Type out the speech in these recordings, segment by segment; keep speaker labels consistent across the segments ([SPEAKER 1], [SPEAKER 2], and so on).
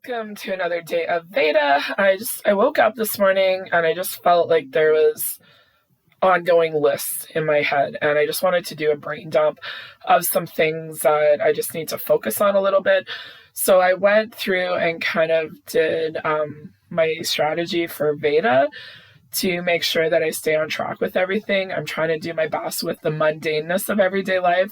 [SPEAKER 1] Welcome to another day of Veda. I woke up this morning and I just felt like there was ongoing lists in my head, and I just wanted to do a brain dump of some things that I just need to focus on a little bit. So I went through and kind of did my strategy for Veda to make sure that I stay on track with everything. I'm trying to do my best with the mundaneness of everyday life,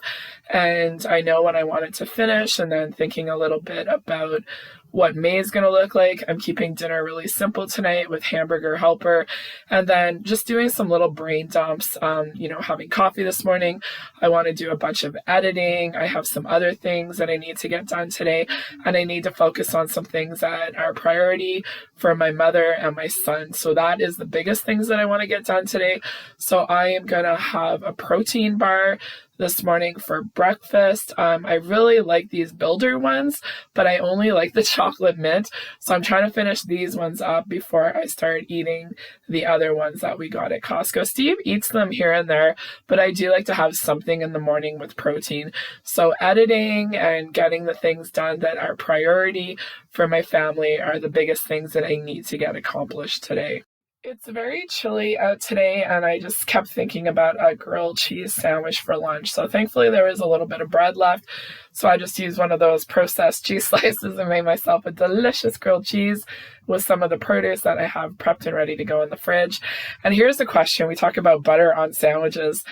[SPEAKER 1] and I know when I want it to finish, and then thinking a little bit about what May is going to look like. I'm keeping dinner really simple tonight with hamburger helper, and then just doing some little brain dumps, having coffee this morning. I want to do a bunch of editing. I have some other things that I need to get done today, and I need to focus on some things that are priority for my mother and my son. So that is the biggest things that I want to get done today. So I am going to have a protein bar this morning for breakfast. I really like these builder ones, but I only like the chocolate mint. So I'm trying to finish these ones up before I start eating the other ones that we got at Costco. Steve eats them here and there, but I do like to have something in the morning with protein. So editing and getting the things done that are priority for my family are the biggest things that I need to get accomplished today. It's very chilly out today, and I just kept thinking about a grilled cheese sandwich for lunch. So thankfully there was a little bit of bread left. So I just used one of those processed cheese slices and made myself a delicious grilled cheese with some of the produce that I have prepped and ready to go in the fridge. And here's the question. We talk about butter on sandwiches.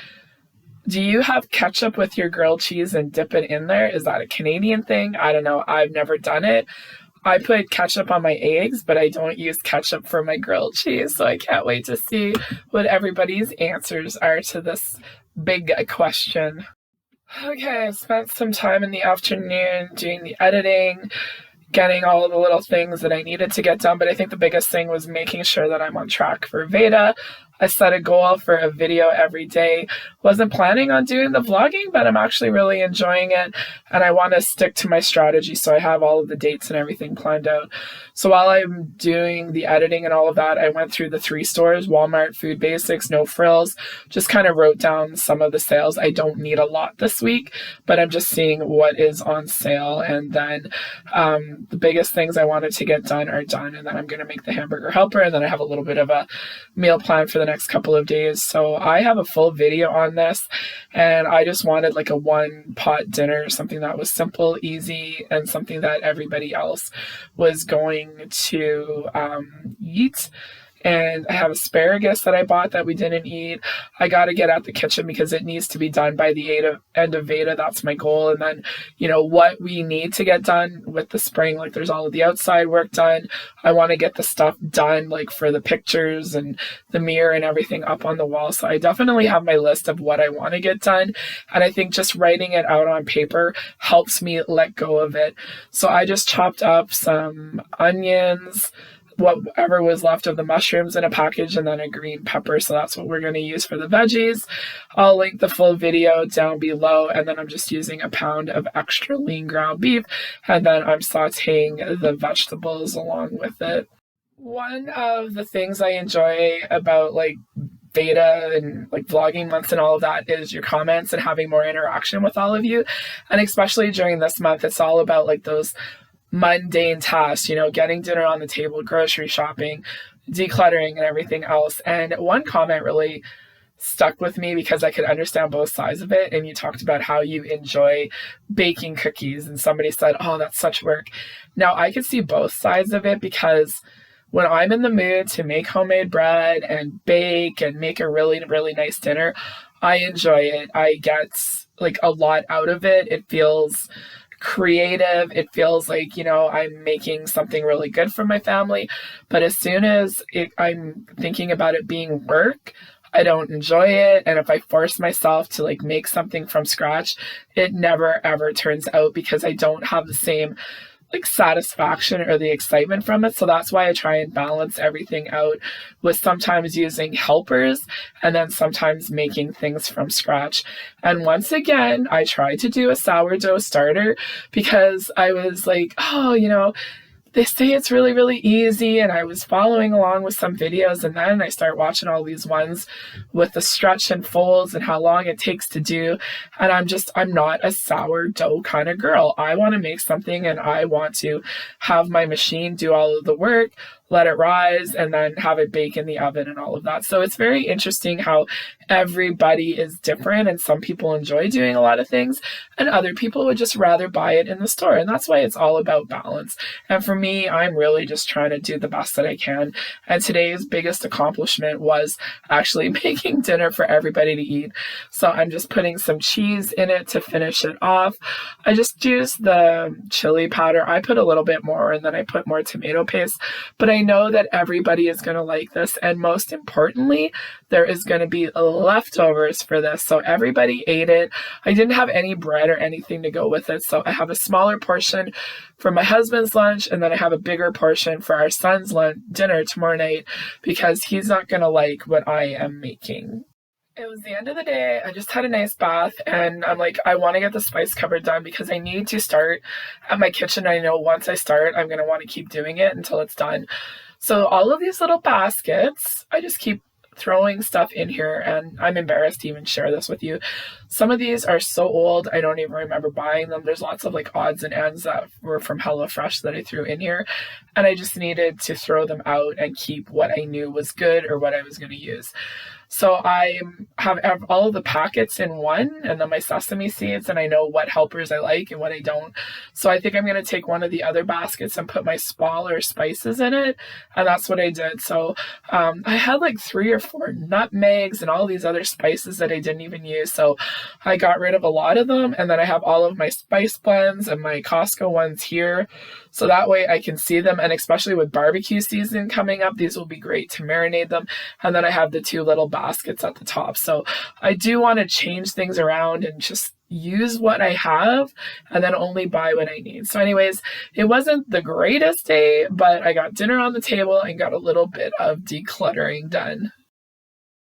[SPEAKER 1] Do you have ketchup with your grilled cheese and dip it in there? Is that a Canadian thing? I don't know. I've never done it. I put ketchup on my eggs, but I don't use ketchup for my grilled cheese. So I can't wait to see what everybody's answers are to this big question. Okay, I spent some time in the afternoon doing the editing, getting all of the little things that I needed to get done. But I think the biggest thing was making sure that I'm on track for Veda. I set a goal for a video every day. Wasn't planning on doing the vlogging, but I'm actually really enjoying it, and I want to stick to my strategy, so I have all of the dates and everything planned out. So while I'm doing the editing and all of that, I went through the 3 stores, Walmart, Food Basics, No Frills, just kind of wrote down some of the sales. I don't need a lot this week, but I'm just seeing what is on sale, and then the biggest things I wanted to get done are done, and then I'm going to make the hamburger helper, and then I have a little bit of a meal plan for the next couple of days. So I have a full video on this, and I just wanted like a one pot dinner, something that was simple, easy, and something that everybody else was going to eat. And I have asparagus that I bought that we didn't eat. I got to get out the kitchen because it needs to be done by the end of Veda. That's my goal. And then, what we need to get done with the spring, like there's all of the outside work done. I want to get the stuff done, like for the pictures and the mirror and everything up on the wall. So I definitely have my list of what I want to get done. And I think just writing it out on paper helps me let go of it. So I just chopped up some onions, whatever was left of the mushrooms in a package, and then a green pepper. So that's what we're going to use for the veggies. I'll link the full video down below, and then I'm just using a pound of extra lean ground beef, and then I'm sauteing the vegetables along with it. One of the things I enjoy about Veda and vlogging months and all of that is your comments and having more interaction with all of you. And especially during this month, it's all about those mundane tasks, getting dinner on the table, grocery shopping, decluttering, and everything else. And one comment really stuck with me because I could understand both sides of it. And you talked about how you enjoy baking cookies, and somebody said, "Oh, that's such work." Now I could see both sides of it, because when I'm in the mood to make homemade bread and bake and make a really, really nice dinner, I enjoy it. I get a lot out of it. It feels creative. It feels like, I'm making something really good for my family. But as soon as I'm thinking about it being work, I don't enjoy it. And if I force myself to make something from scratch, it never ever turns out, because I don't have the same satisfaction or the excitement from it. So that's why I try and balance everything out with sometimes using helpers and then sometimes making things from scratch. And once again, I tried to do a sourdough starter because I was they say it's really, really easy. And I was following along with some videos, and then I start watching all these ones with the stretch and folds and how long it takes to do. And I'm not a sourdough kind of girl. I want to make something and I want to have my machine do all of the work, let it rise, and then have it bake in the oven and all of that. So it's very interesting how everybody is different, and some people enjoy doing a lot of things and other people would just rather buy it in the store. And that's why it's all about balance. And for me, I'm really just trying to do the best that I can. And today's biggest accomplishment was actually making dinner for everybody to eat. So I'm just putting some cheese in it to finish it off. I just used the chili powder. I put a little bit more and then I put more tomato paste, but I know that everybody is going to like this. And most importantly, there is going to be leftovers for this. So everybody ate it. I didn't have any bread or anything to go with it. So I have a smaller portion for my husband's lunch, and then I have a bigger portion for our son's dinner tomorrow night because he's not going to like what I am making. It was the end of the day. I just had a nice bath, and I'm like, I want to get the spice cupboard done because I need to start at my kitchen. I know once I start, I'm going to want to keep doing it until it's done. So all of these little baskets, I just keep throwing stuff in here, and I'm embarrassed to even share this with you. Some of these are so old, I don't even remember buying them. There's lots of like odds and ends that were from HelloFresh that I threw in here, and I just needed to throw them out and keep what I knew was good or what I was going to use. So I have all of the packets in one, and then my sesame seeds, and I know what helpers I like and what I don't. So I think I'm going to take one of the other baskets and put my smaller spices in it, and that's what I did. So I had like 3 or 4 nutmegs and all these other spices that I didn't even use. So I got rid of a lot of them, and then I have all of my spice blends and my Costco ones here. So that way I can see them, and especially with barbecue season coming up, these will be great to marinate them. And then I have the 2 little baskets at the top. So I do want to change things around and just use what I have and then only buy what I need. So anyways, it wasn't the greatest day, but I got dinner on the table and got a little bit of decluttering done.